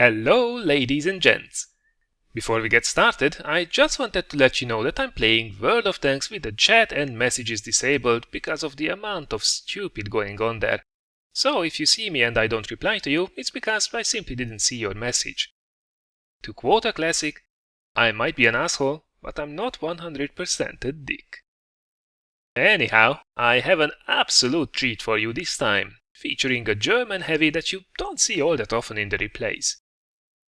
Hello, ladies and gents! Before we get started, I just wanted to let you know that I'm playing World of Tanks with the chat and messages disabled because of the amount of stupid going on there. So if you see me and I don't reply to you, it's because I simply didn't see your message. To quote a classic, I might be an asshole, but I'm not 100% a dick. Anyhow, I have an absolute treat for you this time, featuring a German heavy that you don't see all that often in the replays.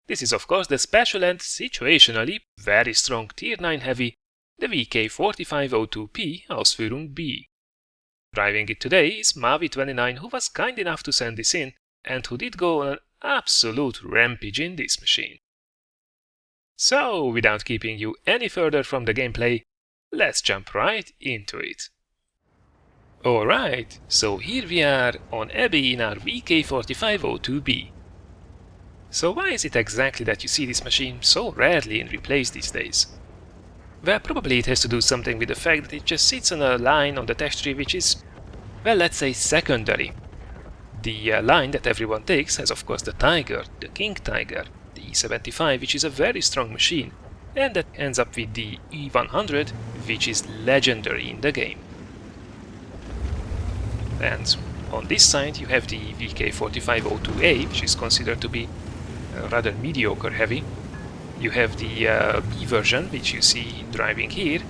This is of course the special and situationally very strong Tier 9 heavy, the VK4502P Ausf B. Driving it today is Mavi29, who was kind enough to send this in and who did go on an absolute rampage in this machine. So, without keeping you any further from the gameplay, let's jump right into it. Alright, so here we are on Abbey in our VK4502B. So why is it exactly that you see this machine so rarely in replays these days? Well, probably it has to do something with the fact that it just sits on a line on the text tree which is, well, let's say secondary. The line that everyone takes has of course the Tiger, the King Tiger, the E75, which is a very strong machine, and that ends up with the E100, which is legendary in the game. And on this side you have the VK4502A, which is considered to be a rather mediocre heavy. You have the B version, which you see driving here,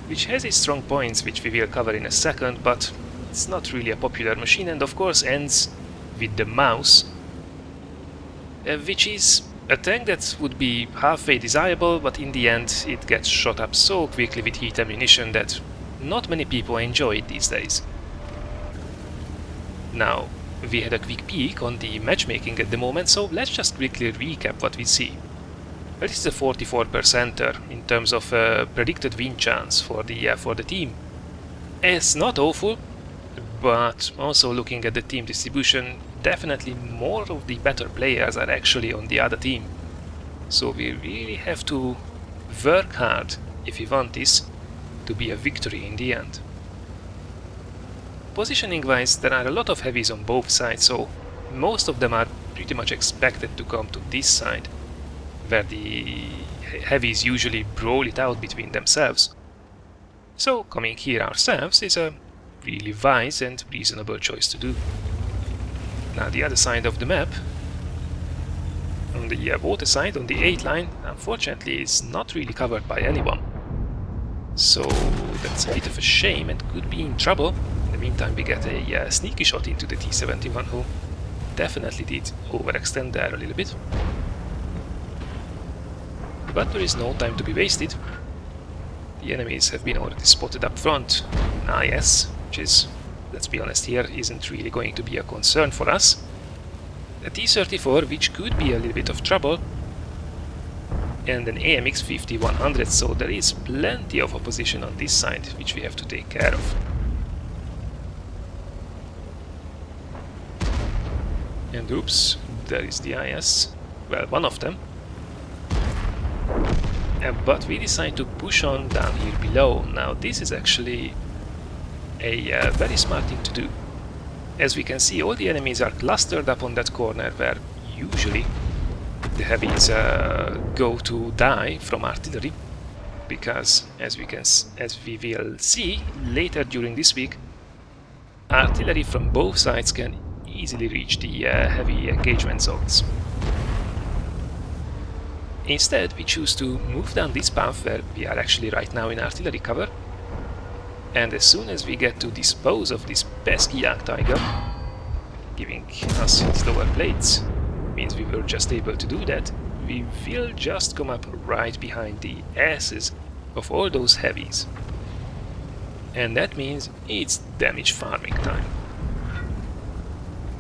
which has its strong points, which we will cover in a second, but it's not really a popular machine, and of course ends with the Mouse, which is a tank that would be halfway desirable, but in the end it gets shot up so quickly with heat ammunition that not many people enjoy it these days. Now, we had a quick peek on the matchmaking at the moment, so let's just quickly recap what we see. Well, this is a 44%er in terms of predicted win chance for the team. It's not awful, but also looking at the team distribution, definitely more of the better players are actually on the other team. So we really have to work hard if we want this to be a victory in the end. Positioning wise, there are a lot of heavies on both sides, so most of them are pretty much expected to come to this side, where the heavies usually brawl it out between themselves. So coming here ourselves is a really wise and reasonable choice to do. Now the other side of the map, on the water side, on the 8 line, unfortunately is not really covered by anyone. So that's a bit of a shame and could be in trouble. In the meantime, we get a sneaky shot into the T-71, who definitely did overextend there a little bit. But there is no time to be wasted. The enemies have been already spotted up front. IS, which is, let's be honest here, isn't really going to be a concern for us. A T-34, which could be a little bit of trouble, and an AMX 5100, so there is plenty of opposition on this side, which we have to take care of. And oops, there is the IS, well, one of them. But we decide to push on down here below. Now this is actually a very smart thing to do. As we can see, all the enemies are clustered up on that corner where usually the heavies go to die from artillery, because as we will see later during this week, artillery from both sides can easily reach the heavy engagement zones. Instead, we choose to move down this path where we are actually right now in artillery cover, and as soon as we get to dispose of this pesky young Tiger, giving us its lower plates, means we were just able to do that, we will just come up right behind the asses of all those heavies. And that means it's damage farming time.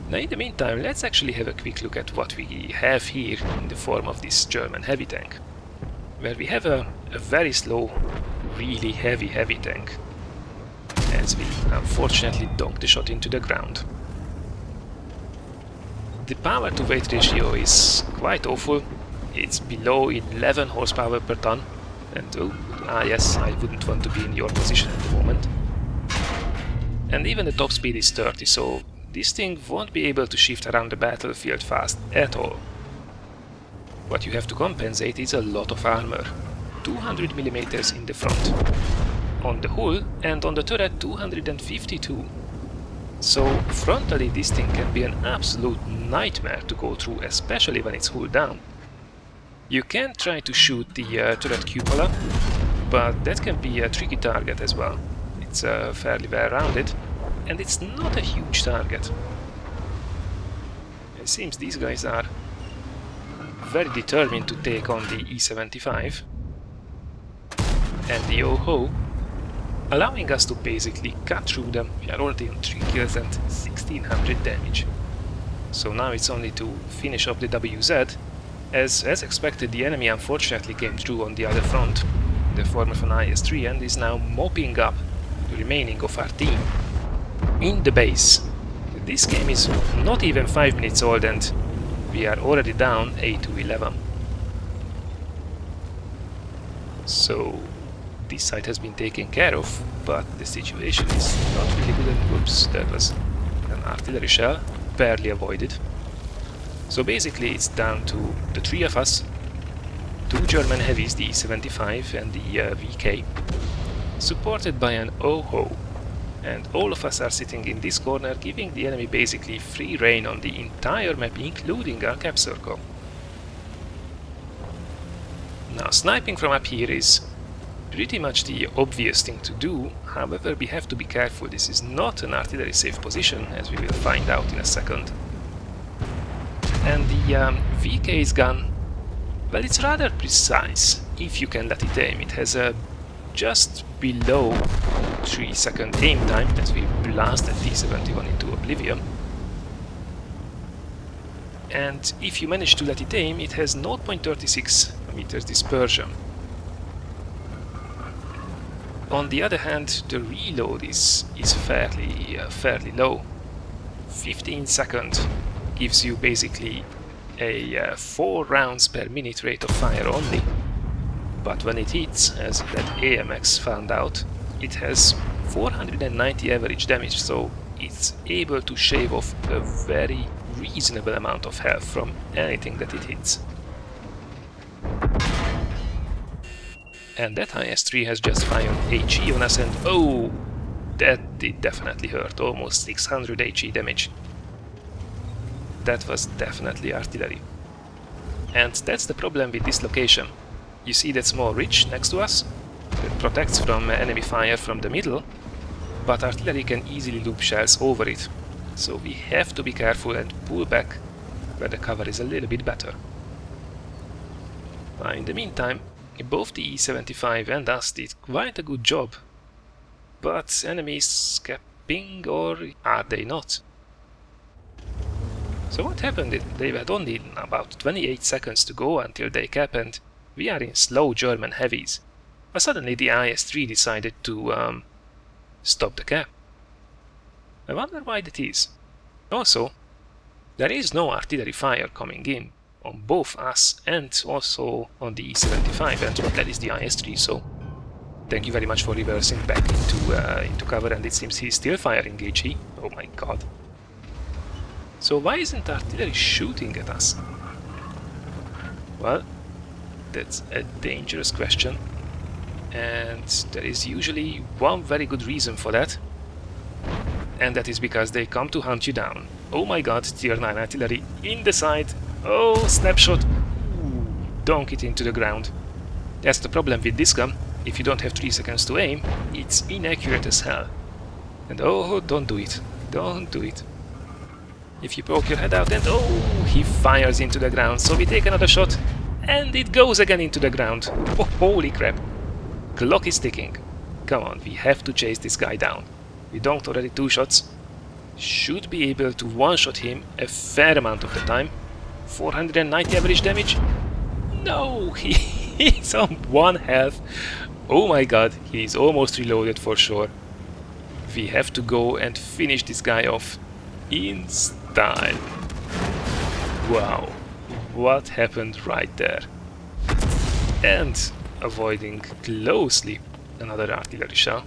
Now in the meantime, let's actually have a quick look at what we have here in the form of this German heavy tank, where we have a very slow, really heavy tank, as we unfortunately donked the shot into the ground. The power to weight ratio is quite awful. It's below 11 horsepower per ton, and yes, I wouldn't want to be in your position at the moment. And even the top speed is 30, so this thing won't be able to shift around the battlefield fast at all. What you have to compensate is a lot of armor. 200mm in the front, on the hull, and on the turret 252. So frontally this thing can be an absolute nightmare to go through, especially when it's hull down. You can try to shoot the turret cupola, but that can be a tricky target as well. It's fairly well rounded, and it's not a huge target. It seems these guys are very determined to take on the E-75 and the OHO, allowing us to basically cut through them. We are already on 3 kills and 1600 damage. So now it's only to finish up the WZ. As expected, the enemy unfortunately came through on the other front, in the form of an IS-3, and is now mopping up the remaining of our team in the base. This game is not even 5 minutes old and we are already down 8-11. So this side has been taken care of, but the situation is not really good. And whoops, that was an artillery shell, barely avoided. So basically it's down to the 3 of us, 2 German heavies, the E-75 and the VK, supported by an OHO. And all of us are sitting in this corner, giving the enemy basically free rein on the entire map, including our cap circle. Now, sniping from up here is pretty much the obvious thing to do. However, we have to be careful. This is not an artillery safe position, as we will find out in a second. And the VK's gun, well, it's rather precise if you can let it aim. It has a just below 3-second aim time as we blasted T-71 into oblivion. And if you manage to let it aim, it has 0.36 meters dispersion. On the other hand, the reload is fairly low. 15 seconds gives you basically a 4 rounds per minute rate of fire only. But when it hits, as that AMX found out, it has 490 average damage, so it's able to shave off a very reasonable amount of health from anything that it hits. And that IS-3 has just fired HE on us, and oh, that did definitely hurt, almost 600 HE damage. That was definitely artillery. And that's the problem with this location. You see that small ridge next to us? That protects from enemy fire from the middle, but artillery can easily loop shells over it. So we have to be careful and pull back where the cover is a little bit better. In the meantime, both the E-75 and us did quite a good job. But enemies scapping, or are they not? So what happened? They had only about 28 seconds to go until they cap, and we are in slow German heavies. But suddenly the IS-3 decided to stop the cap. I wonder why that is. Also, there is no artillery fire coming in on both us and also on the E-75, and that is the IS-3, so thank you very much for reversing back into cover, and it seems he's still firing HE. Oh my god. So why isn't artillery shooting at us? Well, that's a dangerous question, and there is usually one very good reason for that, and that is because they come to hunt you down. Oh my god, tier 9 artillery in the side. Oh, snapshot. Ooh, donk it into the ground. That's the problem with this gun. If you don't have 3 seconds to aim, it's inaccurate as hell. And oh, don't do it. Don't do it. If you poke your head out and oh, he fires into the ground. So we take another shot and it goes again into the ground. Oh, holy crap. Clock is ticking. Come on, we have to chase this guy down. We donked already 2 shots. Should be able to one-shot him a fair amount of the time. 490 average damage? No, he's on 1 health. Oh my god, he's almost reloaded for sure. We have to go and finish this guy off in style. Wow, what happened right there? And avoiding closely another artillery shell.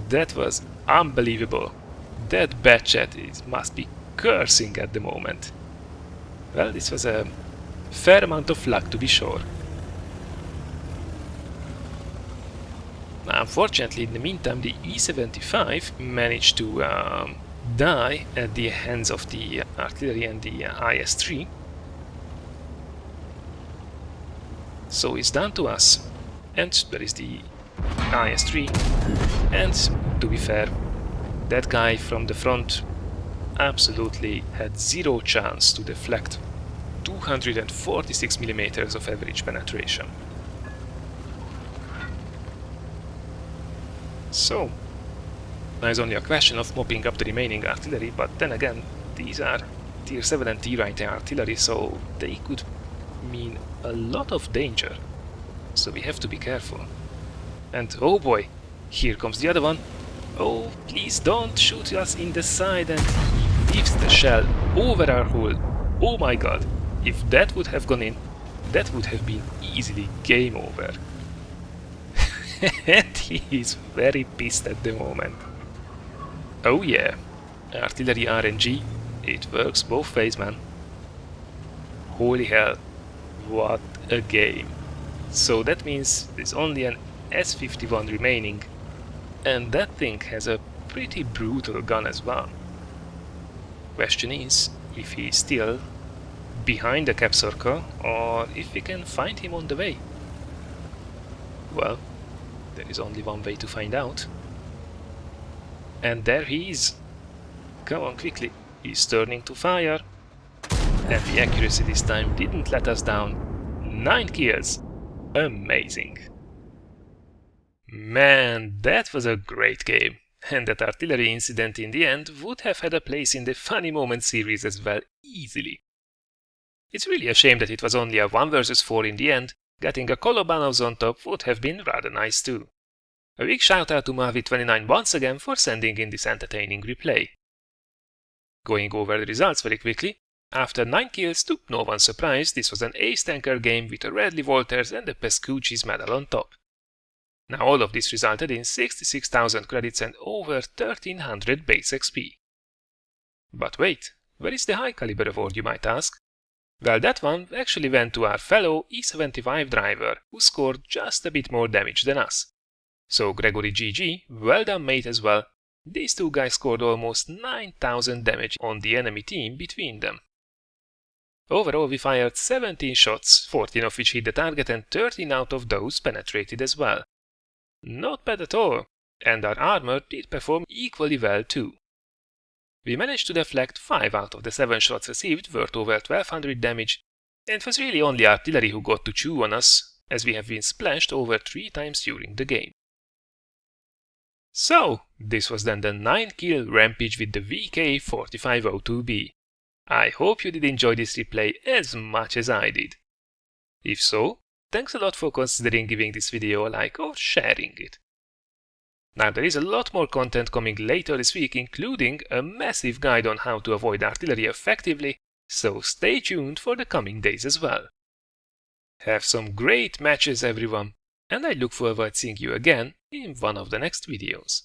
That was unbelievable. That bad chat must be cursing at the moment. Well, this was a Fair amount of luck to be sure. Unfortunately, in the meantime, the E-75 managed to die at the hands of the artillery and the IS-3. So it's down to us. And there is the IS-3. And to be fair, that guy from the front absolutely had zero chance to deflect 246 millimeters of average penetration. So, now it's only a question of mopping up the remaining artillery, but then again, these are tier 7 and tier 8 artillery, so they could mean a lot of danger. So we have to be careful. And oh boy, here comes the other one. Oh, please don't shoot us in the side, and he leaves the shell over our hull. Oh my god, if that would have gone in, that would have been easily game over. And he is very pissed at the moment. Oh yeah, artillery RNG, it works both ways, man. Holy hell, what a game. So that means there's only an S-51 remaining, and that thing has a pretty brutal gun as well. Question is, if he's still behind the cap circle, or if we can find him on the way. Well, there is only one way to find out. And there he is. Come on quickly, he's turning to fire. And the accuracy this time didn't let us down. 9 kills. Amazing. Man, that was a great game. And that artillery incident in the end would have had a place in the Funny Moments series as well, easily. It's really a shame that it was only a 1 versus 4 in the end. Getting a Kolobanovs on top would have been rather nice too. A big shout out to Mavi29 once again for sending in this entertaining replay. Going over the results very quickly. After 9 kills, to no one's surprise, this was an ace tanker game with a Radley Walters and a Pascucci's medal on top. Now all of this resulted in 66,000 credits and over 1300 base XP. But wait, where is the high caliber award, you might ask? Well, that one actually went to our fellow E-75 driver, who scored just a bit more damage than us. So Gregory GG, well done mate as well. These two guys scored almost 9,000 damage on the enemy team between them. Overall we fired 17 shots, 14 of which hit the target and 13 out of those penetrated as well. Not bad at all, and our armor did perform equally well too. We managed to deflect 5 out of the 7 shots received worth over 1200 damage, and it was really only artillery who got to chew on us, as we have been splashed over 3 times during the game. So, this was then the 9-kill rampage with the VK4502B. I hope you did enjoy this replay as much as I did. If so, thanks a lot for considering giving this video a like or sharing it. Now there is a lot more content coming later this week, including a massive guide on how to avoid artillery effectively, so stay tuned for the coming days as well. Have some great matches everyone, and I look forward to seeing you again in one of the next videos.